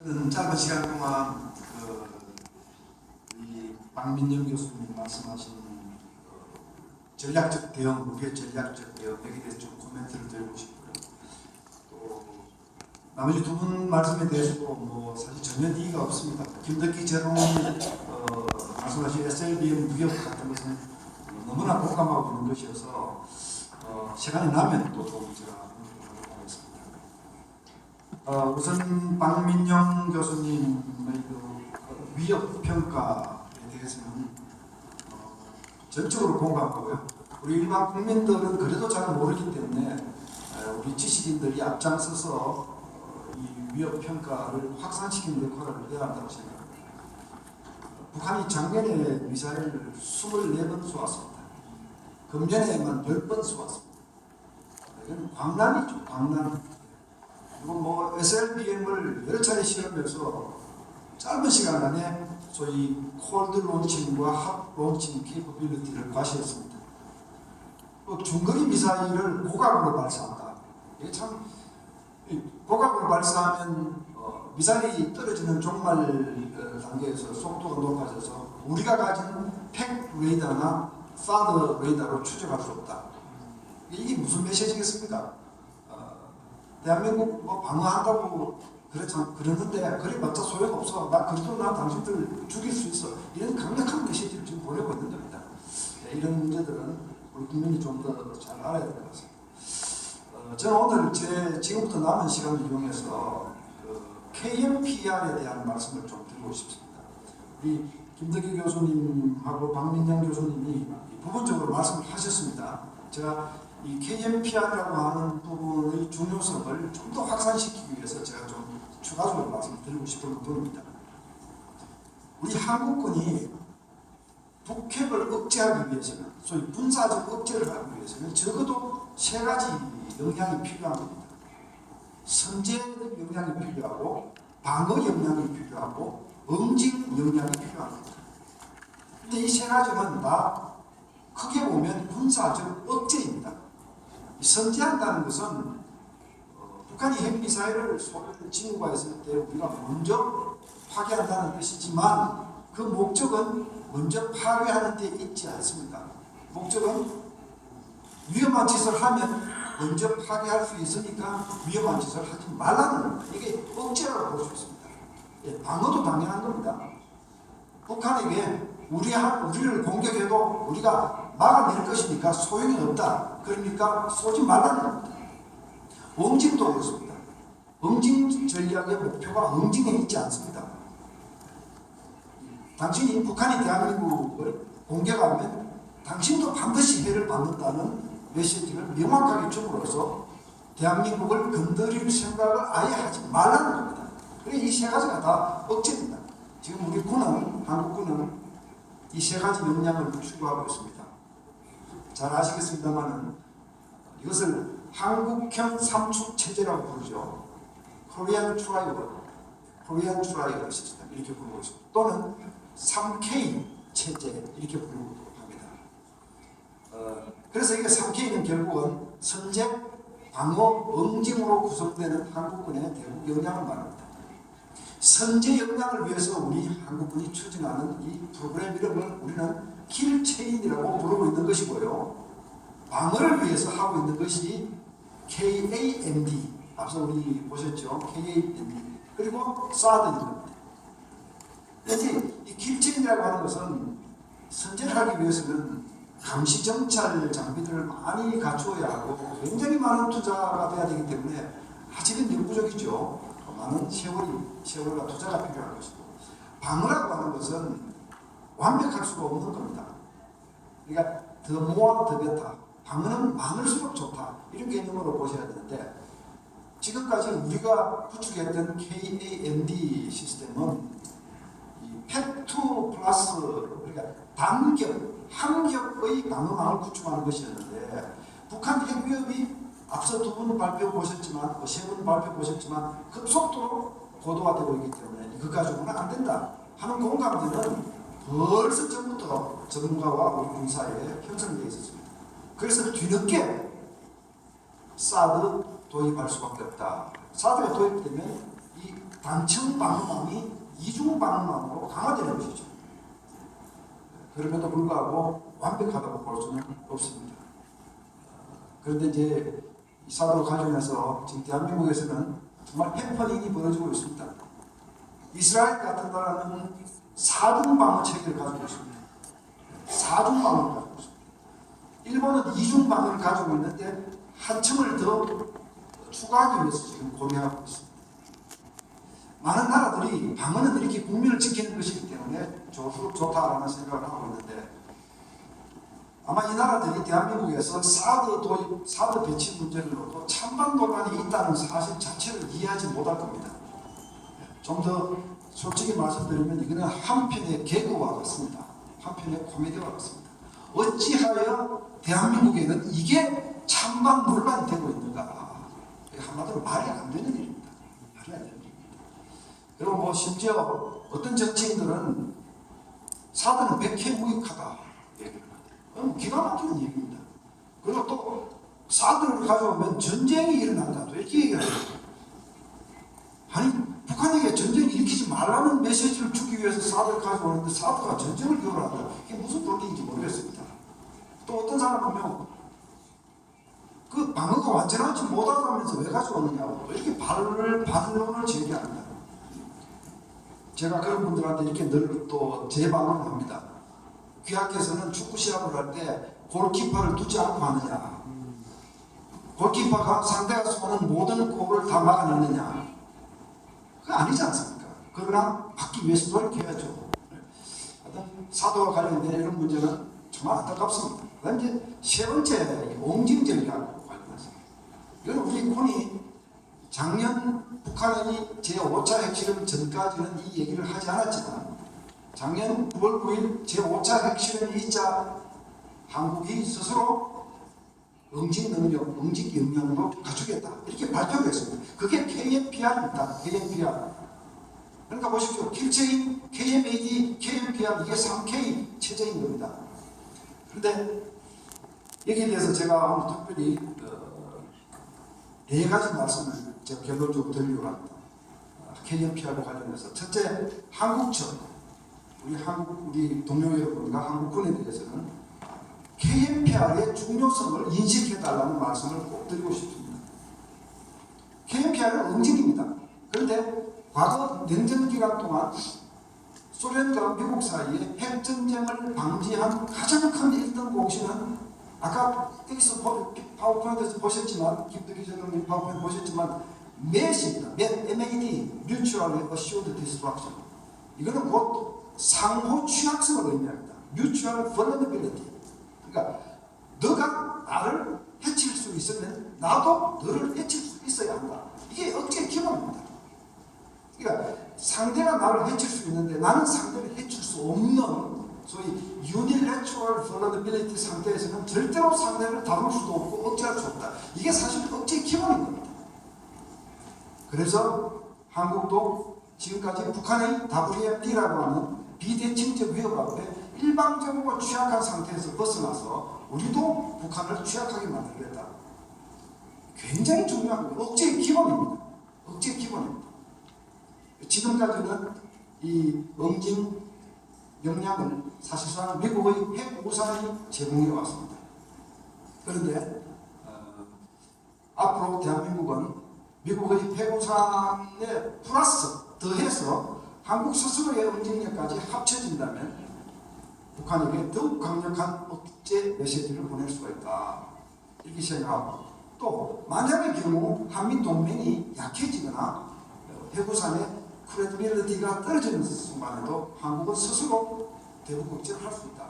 짧은 시간 동안 이 박민영 교수님 말씀하신 전략적 대응, 우리의 전략적 대응 여기에 대해서 좀 코멘트를 드리고 싶고요. 또 나머지 두 분 말씀에 대해서도 뭐 사실 전혀 이의가 없습니다. 김덕기 제동이 말씀하신 SLBM 무역 같은 것은 너무나 공감하고 있는 것이어서 시간이 나면 또 제가 하도록 하겠습니다. 우선 박민영 교수님의 위협 평가에 대해서는 전적으로 공감하고요. 우리 일반 국민들은 그래도 잘 모르기 때문에 우리 지식인들이 앞장서서 이 위협 평가를 확산시키는 역할을 해야 한다고 생각합니다. 북한이 작년에 미사일을 24번 쏘았습니다. 금년에만 10번 쏘았습니다. 이건 광란이죠, 광란. 그리고 뭐 SLBM을 여러 차례 실험해서 짧은 시간 안에 소위 콜드 론칭과 핫 론칭 케이퍼빌리티를 과시했습니다. 또 중거리 미사일을 고각으로 발사한다. 이게 참 고각으로 발사하면 미사일이 떨어지는 종말 단계에서 속도가 높아져서 우리가 가진 팩 레이더나 사드 레이더로 추적할 수 없다. 이게 무슨 메시지겠습니까? 대한민국 뭐 방어한다고 그러는데 그래봤자 소용없어. 그래도 나 당신들 죽일 수 있어. 이런 강력한 메시지를 지금 보내고 있는 겁니다. 이런 문제들은 우리 국민이 좀 더 잘 알아야 될 것 같습니다. 저는 오늘 지금부터 남은 시간을 이용해서 KMPR에 대한 말씀을 좀 드리고 싶습니다. 우리 김덕기 교수님하고 박민영 교수님이 부분적으로 말씀을 하셨습니다. 제가 이 KMPR이라고 하는 부분의 중요성을 좀 더 확산시키기 위해서 제가 좀 추가적으로 말씀드리고 싶은 부분입니다. 우리 한국군이 북핵을 억제하기 위해서는, 소위 군사적 억제를 하기 위해서는 적어도 세 가지 역량이 필요한 겁니다. 선제적 역량이 필요하고, 방어 역량이 필요하고, 응징 역량이 필요한 겁니다. 근데 이 세 가지는 다 크게 보면 군사적 억제입니다. 선제한다는 것은 북한이 핵미사일을 소련을 징후가 있을 때 우리가 먼저 파괴한다는 뜻이지만 그 목적은 먼저 파괴하는 데 있지 않습니다. 목적은 위험한 짓을 하면 먼저 파괴할 수 있으니까 위험한 짓을 하지 말라는 겁니다. 이게 억제라고 볼 수 있습니다. 방어도 당연한 겁니다. 북한에게 우리를 공격해도 우리가 막아낼 것이니까 소용이 없다. 그러니까 쏘지 말라는 겁니다. 응징도 그렇습니다. 응징 전략의 목표가 응징에 있지 않습니다. 당신이 북한이 대한민국을 공격하면 당신도 반드시 해를 받는다는 메시지를 명확하게 줌으로써 대한민국을 건드릴 생각을 아예 하지 말라는 겁니다. 그래서 이 세 가지가 다 억제입니다. 지금 우리 군은, 한국군은 이 세 가지 역량을 추구하고 있습니다. 잘 아시겠습니다만은 이것을 한국형 삼축 체제라고 부르죠. Korean Trial 시스템 이렇게 부르고 있습니다. 또는 3K 체제 이렇게 부르고 합니다. 그래서 이게 3K는 결국은 선제, 방어, 응징으로 구성되는 한국군의 대북 역량을 말합니다. 선제 역량을 위해서 우리 한국군이 추진하는 이 프로그램 이름을 우리는 킬체인이라고 부르고 있는 것이고요. 방어를 위해서 하고 있는 것이 KAMD, 앞서 우리 보셨죠? KAMD. 그리고 사드인 겁니다. 그래서 이 킬체인이라고 하는 것은 선제를 하기 위해서는 감시정찰 장비들을 많이 갖추어야 하고 굉장히 많은 투자가 돼야 되기 때문에 아직은 역부족이죠. 많은 세월과 투자가 필요한 것이고, 방어라고 하는 것은 완벽할 수가 없는 겁니다. 그러니까 더 모아 더 베타, 방어는 많을수록 좋다 이런 개념으로 보셔야 되는데 지금까지 우리가 구축했던 KAMD 시스템은 이 팩2 플러스 그러니까 단격, 한격의 방어망을 구축하는 것이었는데 북한 핵위협이 앞서 두 분 발표 보셨지만, 세 분 발표 보셨지만 급속도로 고도화되고 있기 때문에 이것 가지고는 안 된다 하는 공감대는 벌써 전부터 전문가와 우리 군사에 형성되어 있었습니다. 그래서 뒤늦게 사드 도입할 수밖에 없다. 사드가 도입되면 이 단층 방어망이 이중 방어망으로 강화되는 것이죠. 그럼에도 불구하고 완벽하다고 볼 수는 없습니다. 그런데 이제 이 사도 관련해서 지금 대한민국에서는 정말 해퍼닝이 벌어지고 있습니다. 이스라엘 같은 나라는 4중 방어 체계를 가지고 있습니다. 4중 방어를 가지고 있습니다. 일본은 2중 방어를 가지고 있는데 한 층을 더 추가하기 위해서 지금 고민하고 있습니다. 많은 나라들이 방어는 이렇게 국민을 지키는 것이기 때문에 좋다라는 생각을 하고 있는데, 아마 이 나라들이 대한민국에서 사드 도입, 사드 배치 문제로도 찬반 논란이 있다는 사실 자체를 이해하지 못할 겁니다. 좀 더 솔직히 말씀드리면 이거는 한편의 개그와 같습니다. 한편의 코미디와 같습니다. 어찌하여 대한민국에는 이게 찬반 논란이 되고 있는가? 한마디로 말이 안 되는 일입니다. 말이 안 되는 일입니다. 그리고 뭐 심지어 어떤 정치인들은 사드는 백해 무익하다 얘기를 합니다. 기가 막히는 얘기입니다. 그리고 또 사드를 가져오면 전쟁이 일어난다 또 이렇게 얘기를 합니다. 아니 북한에게 전쟁을 일으키지 말라는 메시지를 주기 위해서 사드를 가져오는데 사드가 전쟁을 유발한다. 이게 무슨 논리인지 모르겠습니다. 또 어떤 사람은 그 방어가 완전하지 못하다면서 왜 가져오느냐고 이렇게 반론을 제기합니다. 제가 그런 분들한테 이렇게 늘 또 재반론을 합니다. 귀하께서는 축구 시합을 할 때 골키퍼를 두지 않고 하느냐, 골키퍼가 상대가 쏘는 모든 골을 다 막아내느냐, 그거 아니지 않습니까? 그러나 막기 위해서 노력해야죠. 사도와 관련된 이런 문제는 정말 안타깝습니다. 그다음 이제 세 번째 옹진 전략과 관련해서 이건 우리 군이 작년 북한의 제5차 핵실험 전까지는 이 얘기를 하지 않았지만 작년 9월 9일 제5차 핵실험이 있자 한국이 스스로 응징 능력, 응징 역량으로 갖추겠다 이렇게 발표를 했습니다. 그게 KMPR입니다. KMPR. 그러니까 보십시오. 킬체인, KMAD, KMPR 이게 3K 체제인 겁니다. 그런데 여기에 대해서 제가 오늘 특별히 네 가지 말씀을 제가 결론적으로 드리려고 합니다. KMPR과 관련해서 첫째, 한국청, 우리 동료 여러분과 한국군에 대해서는 KMPR의 중요성을 인식해달라는 말씀을 꼭 드리고 싶습니다. KMPR은 응징입니다. 그런데 과거 냉전 기간 동안 소련과 미국 사이에 핵전쟁을 방지한 가장 큰 1등 공신은 아까 여기서 파워포인트에서 보셨지만, 김덕기 장관님 파워포인트 보셨지만 MED입니다. MAD, Mutually Assured Destruction. 이거는 곧 상호 취약성을 의미합니다. Mutual Vulnerability. 그러니까 너가 나를 해칠 수 있으면 나도 너를 해칠 수 있어야 한다. 이게 억제의 기본입니다. 그러니까 상대가 나를 해칠 수 있는데 나는 상대를 해칠 수 없는 소위 Unilateral Vulnerability 상태에서는 절대로 상대를 다룰 수도 없고 억제할 수 없다. 이게 사실 억제의 기본인 겁니다. 그래서 한국도 지금까지 북한의 WMD라고 하는 비대칭적 위협 앞에 일방적으로 취약한 상태에서 벗어나서 우리도 북한을 취약하게 만들겠다. 굉장히 중요한 거예요. 억제의 기본입니다. 억제의 기본입니다. 지금까지는 이 응징 역량을 사실상 미국의 핵우산이 제공해 왔습니다. 그런데 앞으로 대한민국은 미국의 핵우산에 플러스 더해서 한국 스스로의 응징력까지 합쳐진다면 북한에게 더욱 강력한 억제 메시지를 보낼 수가 있다. 이렇게 생각하고, 또 만약의 경우 한미 동맹이 약해지거나 핵우산의 크레디빌리티가 떨어지는 순간에도 한국은 스스로 대북 억제를 할 수 있다.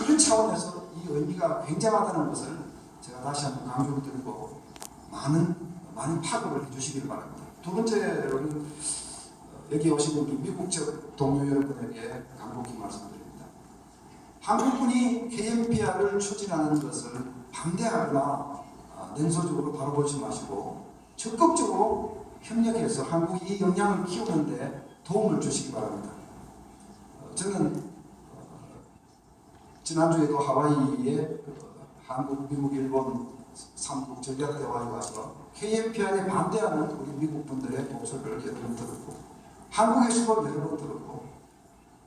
이런 차원에서 이 의미가 굉장하다는 것을 제가 다시 한번 강조를 드리고 많은 파급을 해주시길 바랍니다. 두 번째로는 여기 오신 우리 미국적 동료 여러분에게 간곡히 말씀드립니다. 한국군이 KMPR을 추진하는 것을 반대하거나 냉소적으로 바라보지 마시고 적극적으로 협력해서 한국이 이 역량을 키우는데 도움을 주시기 바랍니다. 저는 지난주에도 하와이에 한국, 미국, 일본 3국 전략대화에 와서 KMPR에 반대하는 우리 미국 분들의 목소리를 여러 번 들었고 한국에서도 여러 번 들었고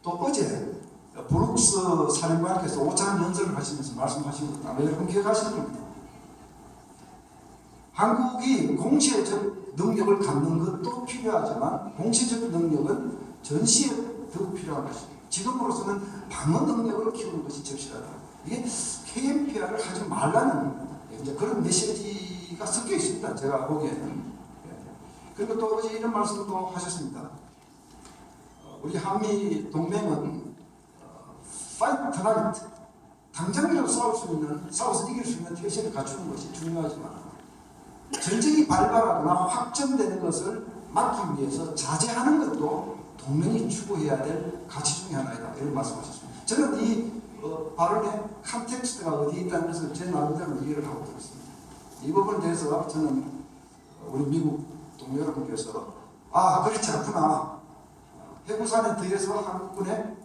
또 어제 브룩스 사령관께서 오찬 연설을 하시면서 말씀하신 것도 아마 여러분 기억하시는 겁니다. 한국이 공시적 능력을 갖는 것도 필요하지만 공시적 능력은 전시에 더 필요한 것입니다. 지금으로서는 방어 능력을 키우는 것이 적실하다. 이게 KMPR을 하지 말라는 이제 그런 메시지가 섞여 있습니다. 제가 보기에는. 그리고 또 어제 이런 말씀도 하셨습니다. 우리 한미 동맹은 fight tonight, 당장이라도 싸워서 이길 수 있는 태세를 갖추는 것이 중요하지만 전쟁이 발발하거나 확전되는 것을 막기 위해서 자제하는 것도 동맹이 추구해야 될 가치 중에 하나이다. 이런 말씀하셨습니다. 저는 이 발언의 컨텍스트가 어디에 있다는 것을 제 나름대로 이해를 하고 있습니다. 이 부분에 대해서 저는 우리 미국 동료 여러분께서 그렇지 않구나. 해구산에 대해서 한국군의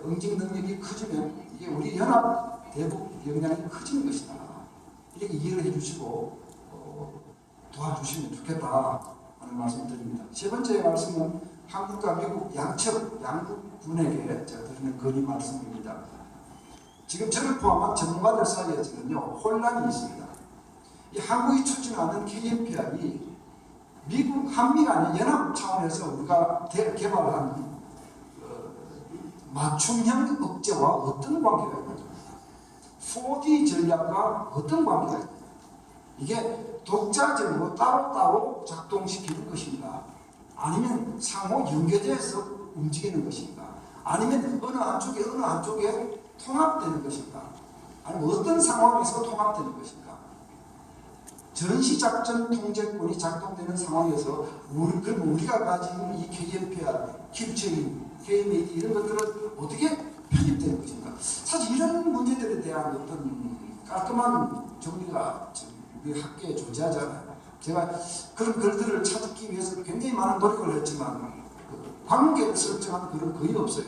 응징 능력이 커지면 이게 우리 연합 대북 역량이 커지는 것이다. 이렇게 이해를 해주시고 도와주시면 좋겠다 하는 말씀 드립니다. 세 번째 말씀은 한국과 미국 양국군에게 제가 드리는 건의 말씀입니다. 지금 저를 포함한 전문가들 사이에서는요 혼란이 있습니다. 이 한국이 추진하는 KMPR이 미국 한미가 아닌 연합 차원에서 우리가 개발한 맞춤형 억제와 어떤 관계가 있는지, 4D 전략과 어떤 관계가 있는지, 이게 독자적으로 따로따로 작동시키는 것인가, 아니면 상호 연계돼서 움직이는 것인가, 아니면 어느 한쪽에 통합되는 것인가, 아니면 어떤 상황에서 통합되는 것인가. 전시작전 통제권이 작동되는 상황에서 우리가 가진 이 KMPR, 킵체인, KMAD 이런 것들은 어떻게 편입되는 것인가. 사실 이런 문제들에 대한 어떤 깔끔한 정리가 우리 학계에 존재하잖아요. 제가 그런 글들을 찾기 위해서 굉장히 많은 노력을 했지만 관계를 설정하는 글은 거의 없어요.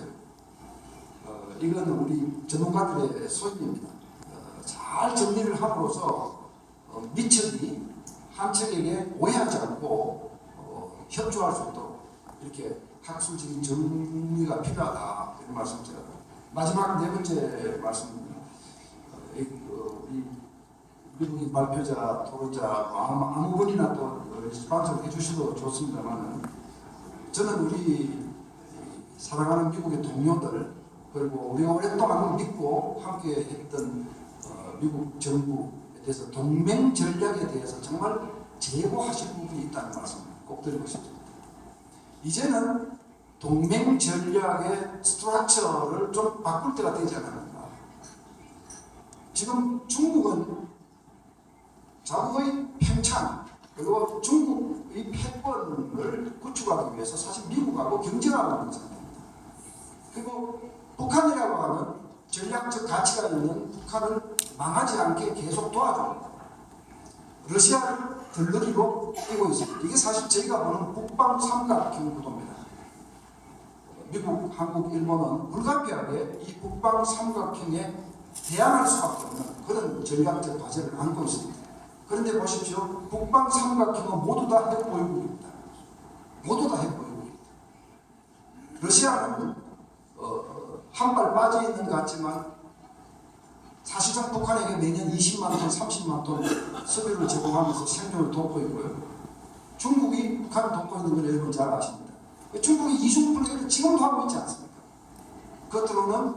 이건 우리 전문가들의 소임입니다. 잘 정리를 함으로써 미측이 한 측에게 오해하지 않고 협조할 수 있도록 이렇게 학술적인 정리가 필요하다. 이런 말씀 제가 마지막 네 번째 말씀입니다. 미국의 발표자, 토론자 아무 분이나 또 스폰서를 해주셔도 좋습니다만 저는 우리 사랑하는 미국의 동료들 그리고 우리가 오랫동안 믿고 함께 했던 미국 정부에 대해서 동맹 전략에 대해서 정말 제고하실 부분이 있다는 말씀을 꼭 드리고 싶습니다. 이제는 동맹 전략의 스트럭처를 좀 바꿀 때가 되지 않았는가. 지금 중국은 자국의 팽창 그리고 중국의 패권을 구축하기 위해서 사실 미국하고 경쟁하고 있는 상태입니다. 그리고 북한이라고 하는 전략적 가치가 있는 북한을 망하지 않게 계속 도와줍니다. 러시아를 들러리로 뛰고 있습니다. 이게 사실 저희가 보는 북방 삼각형 구도입니다. 미국, 한국, 일본은 불가피하게 이 북방 삼각형에 대항할 수밖에 없는 그런 전략적 과제를 안고 있습니다. 그런데 보십시오. 북방 삼각형은 모두 다 핵보유국입니다. 모두 다 핵보유국입니다. 러시아는 한 발 빠져 있는 것 같지만 사실상 북한에게 매년 20만 톤, 30만 톤 석유를 제공하면서 생존을 돕고 있고요. 중국이 북한을 돕고 있는 걸 여러분 잘 아십니다. 중국이 이중 플레이를 지금도 하고 있지 않습니까? 겉으로는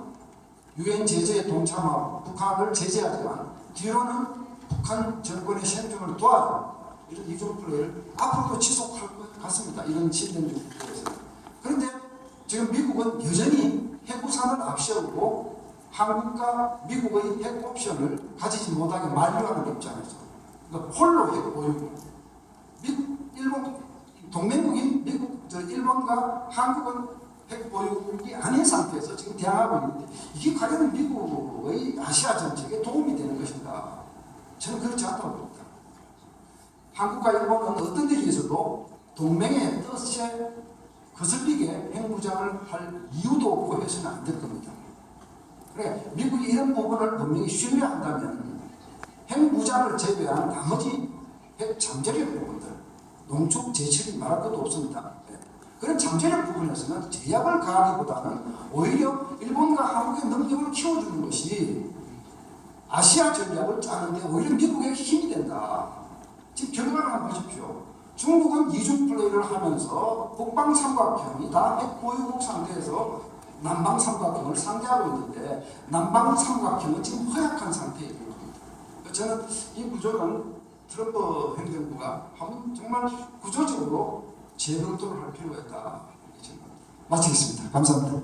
유엔 제재에 동참하고 북한을 제재하지만 뒤로는 북한 정권의 생존을 도와주는 이런 이중 플레이를 앞으로도 지속할 것 같습니다. 이런 신den중 국가에서. 그런데 지금 미국은 여전히 핵우산을 앞세우고 한국과 미국의 핵 옵션을 가지지 못하게 만류하는 입장에서 그러니까 홀로 핵 보유국. 미국, 일본, 동맹국인 미국, 일본과 한국은 핵 보유국이 아닌 상태에서 지금 대항하고 있는데 이게 과연 미국의 아시아 정책에 도움이 되는 것인가? 저는 그렇지 않다고 봅니다. 한국과 일본은 어떤 일이 있어도 동맹의 뜻에 거슬리게 핵무장을 할 이유도 없고 해서는 안 될 겁니다. 그래, 미국이 이런 부분을 분명히 신뢰한다면 핵무장을 제외한 나머지 핵 잠재력 부분들, 농축, 제철이 말할 것도 없습니다. 네. 그런 잠재력 부분에서는 제약을 가하기보다는 오히려 일본과 한국의 능력을 키워주는 것이 아시아 전략을 짜는데 오히려 미국의 힘이 된다. 지금 결과를 한번 보십시오. 중국은 이중 플레이를 하면서 북방 삼각형이 다 핵보유국 상태에서 남방 삼각형을 상대하고 있는데 남방 삼각형은 지금 허약한 상태에 있는 겁니다. 저는 이 구조는 트럼프 행정부가 한번 정말 구조적으로 재검토를 할 필요가 있다. 마치겠습니다. 감사합니다.